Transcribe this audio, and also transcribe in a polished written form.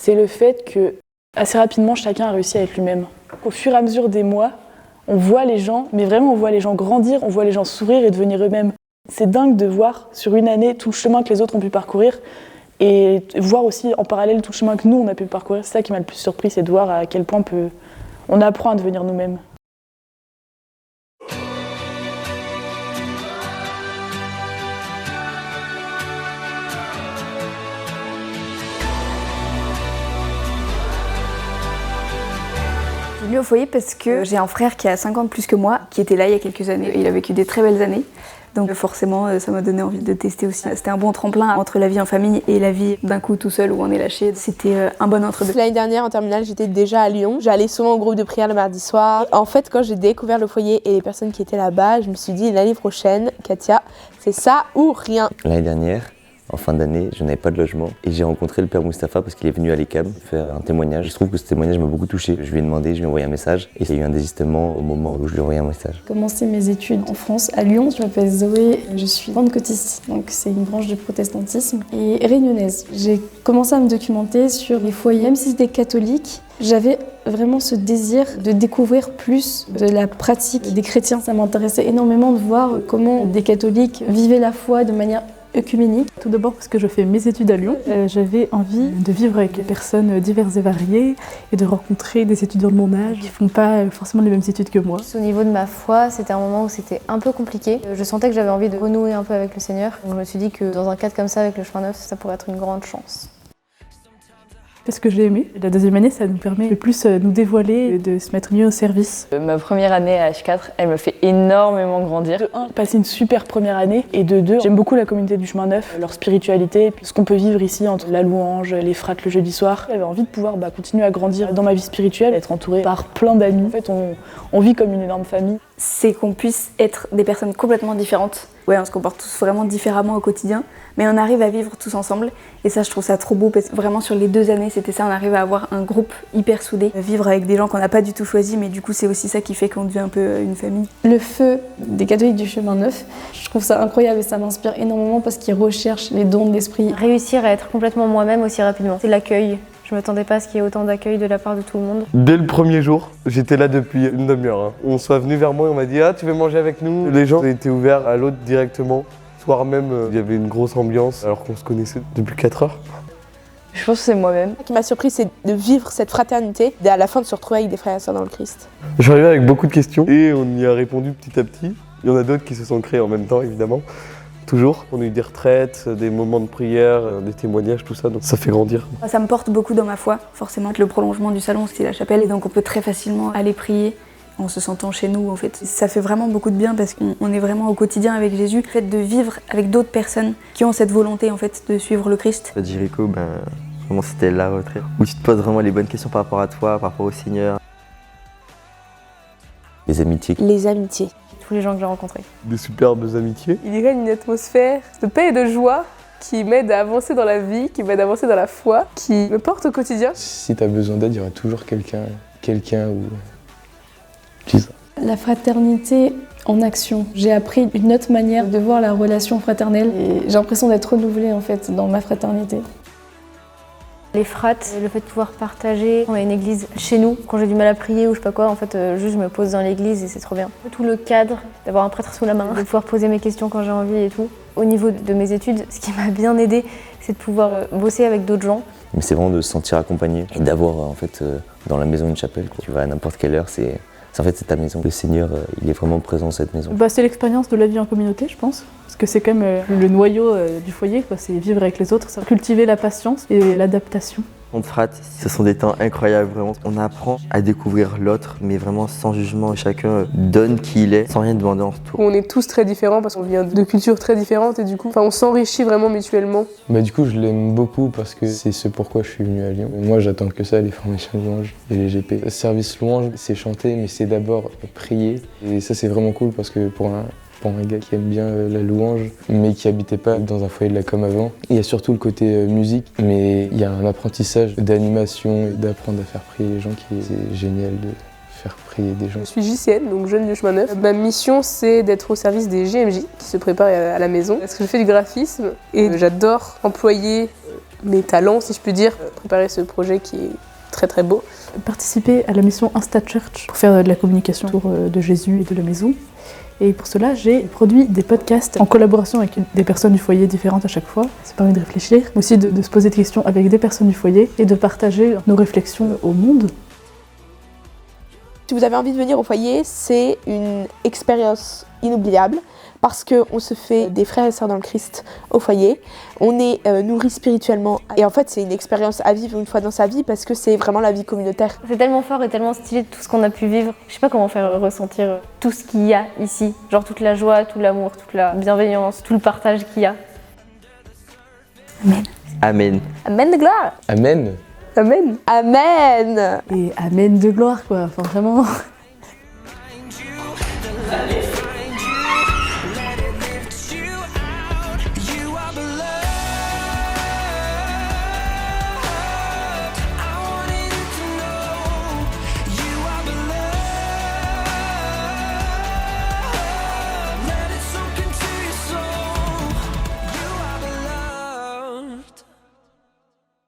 c'est le fait que, assez rapidement, chacun a réussi à être lui-même. Au fur et à mesure des mois, on voit les gens, mais vraiment on voit les gens grandir, on voit les gens sourire et devenir eux-mêmes. C'est dingue de voir sur une année tout le chemin que les autres ont pu parcourir et voir aussi en parallèle tout le chemin que nous on a pu parcourir. C'est ça qui m'a le plus surpris, c'est de voir à quel point on apprend à devenir nous-mêmes. Je suis venue au foyer parce que j'ai un frère qui a 5 ans de plus que moi, qui était là il y a quelques années. Il a vécu des très belles années. Donc forcément, ça m'a donné envie de tester aussi. C'était un bon tremplin entre la vie en famille et la vie d'un coup tout seul où on est lâché. C'était un bon entre-deux. L'année dernière, en terminale, j'étais déjà à Lyon. J'allais souvent au groupe de prière le mardi soir. En fait, quand j'ai découvert le foyer et les personnes qui étaient là-bas, je me suis dit, l'année prochaine, Katia, c'est ça ou rien. L'année dernière, en fin d'année, je n'avais pas de logement et j'ai rencontré le père Moustapha parce qu'il est venu à l'ECAM faire un témoignage. Je trouve que ce témoignage m'a beaucoup touché. Je lui ai demandé, je lui ai envoyé un message et il y a eu un désistement au moment où je lui ai envoyé un message. J'ai commencé mes études en France, à Lyon. Je m'appelle Zoé, je suis pentecôtiste, donc c'est une branche du protestantisme, et réunionnaise. J'ai commencé à me documenter sur les foyers, même si c'était catholique. J'avais vraiment ce désir de découvrir plus de la pratique des chrétiens. Ça m'intéressait énormément de voir comment des catholiques vivaient la foi de manière œcuménique. Tout d'abord parce que je fais mes études à Lyon. J'avais envie de vivre avec des personnes diverses et variées et de rencontrer des étudiants de mon âge qui font pas forcément les mêmes études que moi. Au niveau de ma foi, c'était un moment où c'était un peu compliqué. Je sentais que j'avais envie de renouer un peu avec le Seigneur. Donc je me suis dit que dans un cadre comme ça avec le chemin neuf, ça pourrait être une grande chance. C'est ce que j'ai aimé. La deuxième année, ça nous permet de plus nous dévoiler et de se mettre mieux au service. Ma première année à H4, elle me fait énormément grandir. De 1, passer une super première année, et de 2, j'aime beaucoup la communauté du chemin neuf, leur spiritualité, ce qu'on peut vivre ici entre la louange, les frates le jeudi soir. J'avais envie de pouvoir continuer à grandir dans ma vie spirituelle, être entourée par plein d'amis. En fait, on vit comme une énorme famille. C'est qu'on puisse être des personnes complètement différentes. Ouais, on se comporte tous vraiment différemment au quotidien, mais on arrive à vivre tous ensemble. Et ça, je trouve ça trop beau, parce que vraiment sur les 2 années, c'était ça, on arrive à avoir un groupe hyper soudé. Vivre avec des gens qu'on n'a pas du tout choisis, mais du coup, c'est aussi ça qui fait qu'on devient un peu une famille. Le feu des catholiques du chemin neuf, je trouve ça incroyable et ça m'inspire énormément parce qu'ils recherchent les dons de l'esprit. Réussir à être complètement moi-même aussi rapidement, c'est l'accueil. Je ne m'attendais pas à ce qu'il y ait autant d'accueil de la part de tout le monde. Dès le premier jour, j'étais là depuis une demi-heure. On soit venu vers moi et on m'a dit « Ah, tu veux manger avec nous ?» Les gens étaient ouverts à l'autre directement. Soir même, il y avait une grosse ambiance alors qu'on se connaissait depuis 4 heures. Je pense que c'est moi-même. Ce qui m'a surpris, c'est de vivre cette fraternité et à la fin de se retrouver avec des frères et sœurs dans le Christ. Je suis arrivé avec beaucoup de questions et on y a répondu petit à petit. Il y en a d'autres qui se sont créés en même temps, évidemment. Toujours. On a eu des retraites, des moments de prière, des témoignages, tout ça, donc ça fait grandir. Ça me porte beaucoup dans ma foi, forcément. Le prolongement du salon, c'est la chapelle, et donc on peut très facilement aller prier en se sentant chez nous, en fait. Ça fait vraiment beaucoup de bien parce qu'on est vraiment au quotidien avec Jésus. Le fait de vivre avec d'autres personnes qui ont cette volonté, en fait, de suivre le Christ. À Jéricho, vraiment c'était la retraite, où tu te poses vraiment les bonnes questions par rapport à toi, par rapport au Seigneur. Les amitiés. Les amitiés. Tous les gens que j'ai rencontrés. Des superbes amitiés. Il y a une atmosphère de paix et de joie qui m'aide à avancer dans la vie, qui m'aide à avancer dans la foi, qui me porte au quotidien. Si tu as besoin d'aide, il y aura toujours quelqu'un ou... Dis ça. La fraternité en action. J'ai appris une autre manière de voir la relation fraternelle et j'ai l'impression d'être renouvelée en fait dans ma fraternité. Les frates, le fait de pouvoir partager. On a une église chez nous, quand j'ai du mal à prier ou je sais pas quoi, en fait, juste je me pose dans l'église et c'est trop bien. Tout le cadre, d'avoir un prêtre sous la main, de pouvoir poser mes questions quand j'ai envie et tout. Au niveau de mes études, ce qui m'a bien aidée, c'est de pouvoir bosser avec d'autres gens. Mais c'est vraiment de se sentir accompagné et d'avoir en fait dans la maison une chapelle. Tu vas à n'importe quelle heure, c'est ta maison. Le Seigneur, il est vraiment présent dans cette maison. C'est l'expérience de la vie en communauté, je pense. Parce que c'est quand même le noyau du foyer, quoi. C'est vivre avec les autres, cultiver la patience et l'adaptation. On frate, ce sont des temps incroyables, vraiment. On apprend à découvrir l'autre, mais vraiment sans jugement. Chacun donne qui il est, sans rien demander en retour. On est tous très différents parce qu'on vient de cultures très différentes et du coup, on s'enrichit vraiment mutuellement. Du coup, je l'aime beaucoup parce que c'est ce pourquoi je suis venu à Lyon. Moi, j'attends que ça, les formations louanges et les GP. Le service louange, c'est chanter, mais c'est d'abord prier. Et ça, c'est vraiment cool parce que pour un gars qui aime bien la louange, mais qui habitait pas dans un foyer de la com avant. Il y a surtout le côté musique, mais il y a un apprentissage d'animation et d'apprendre à faire prier les gens qui est génial de faire prier des gens. Je suis JCN, donc jeune du chemin neuf. Ma mission, c'est d'être au service des JMJ qui se préparent à la maison. Parce que je fais du graphisme et j'adore employer mes talents, si je puis dire, préparer ce projet qui est très très beau. Participer à la mission Insta Church pour faire de la communication autour de Jésus et de la maison. Et pour cela, j'ai produit des podcasts en collaboration avec des personnes du foyer différentes à chaque fois. Ça permet de réfléchir, mais aussi de se poser des questions avec des personnes du foyer et de partager nos réflexions au monde. Si vous avez envie de venir au foyer, c'est une expérience inoubliable parce qu'on se fait des frères et sœurs dans le Christ au foyer. On est nourri spirituellement et en fait c'est une expérience à vivre une fois dans sa vie parce que c'est vraiment la vie communautaire. C'est tellement fort et tellement stylé tout ce qu'on a pu vivre. Je sais pas comment faire ressentir tout ce qu'il y a ici. Genre toute la joie, tout l'amour, toute la bienveillance, tout le partage qu'il y a. Amen. Amen. Amen de gloire. Amen. Amen. Amen. Et amen de gloire, quoi. Enfin, vraiment.